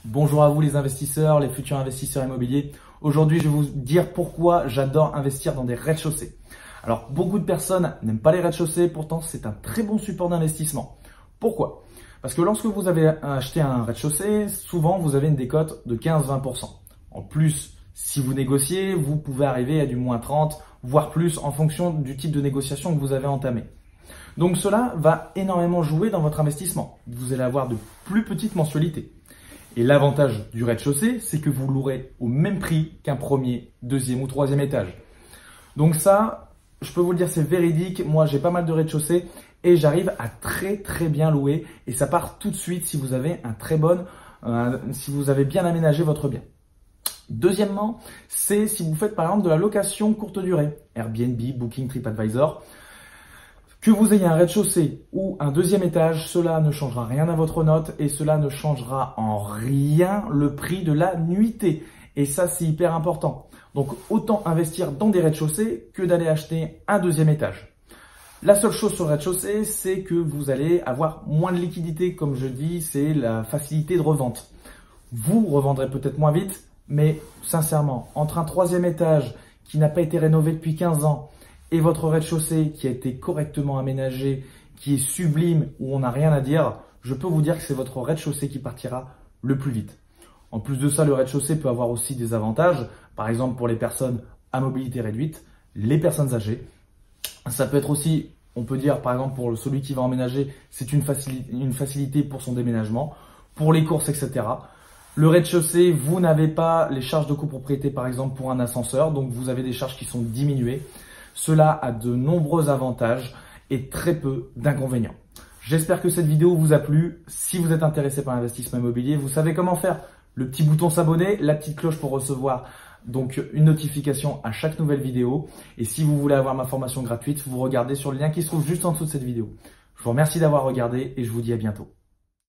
Bonjour à vous les investisseurs, les futurs investisseurs immobiliers. Aujourd'hui, je vais vous dire pourquoi j'adore investir dans des rez-de-chaussée. Alors, beaucoup de personnes n'aiment pas les rez-de-chaussée, pourtant c'est un très bon support d'investissement. Pourquoi? Parce que lorsque vous avez acheté un rez-de-chaussée, souvent vous avez une décote de 15-20%. En plus, si vous négociez, vous pouvez arriver à du moins 30, voire plus en fonction du type de négociation que vous avez entamé. Donc cela va énormément jouer dans votre investissement. Vous allez avoir de plus petites mensualités. Et l'avantage du rez-de-chaussée, c'est que vous louerez au même prix qu'un premier, deuxième ou troisième étage. Donc ça, je peux vous le dire, c'est véridique. Moi, j'ai pas mal de rez-de-chaussée et j'arrive à très bien louer. Et ça part tout de suite si vous avez si vous avez bien aménagé votre bien. Deuxièmement, c'est si vous faites par exemple de la location courte durée, Airbnb, Booking, TripAdvisor. Que vous ayez un rez-de-chaussée ou un deuxième étage, cela ne changera rien à votre note et cela ne changera en rien le prix de la nuitée. Et ça, c'est hyper important. Donc, autant investir dans des rez-de-chaussée que d'aller acheter un deuxième étage. La seule chose sur le rez-de-chaussée, c'est que vous allez avoir moins de liquidité. Comme je dis, c'est la facilité de revente. Vous revendrez peut-être moins vite, mais sincèrement, entre un troisième étage qui n'a pas été rénové depuis 15 ans et votre rez-de-chaussée qui a été correctement aménagé, qui est sublime, où on n'a rien à dire, je peux vous dire que c'est votre rez-de-chaussée qui partira le plus vite. En plus de ça, le rez-de-chaussée peut avoir aussi des avantages, par exemple pour les personnes à mobilité réduite, les personnes âgées. Ça peut être aussi, on peut dire par exemple pour celui qui va emménager, c'est une facilité pour son déménagement, pour les courses, etc. Le rez-de-chaussée, vous n'avez pas les charges de copropriété par exemple pour un ascenseur, donc vous avez des charges qui sont diminuées. Cela a de nombreux avantages et très peu d'inconvénients. J'espère que cette vidéo vous a plu. Si vous êtes intéressé par l'investissement immobilier, vous savez comment faire. Le petit bouton s'abonner, la petite cloche pour recevoir donc une notification à chaque nouvelle vidéo. Et si vous voulez avoir ma formation gratuite, vous regardez sur le lien qui se trouve juste en dessous de cette vidéo. Je vous remercie d'avoir regardé et je vous dis à bientôt.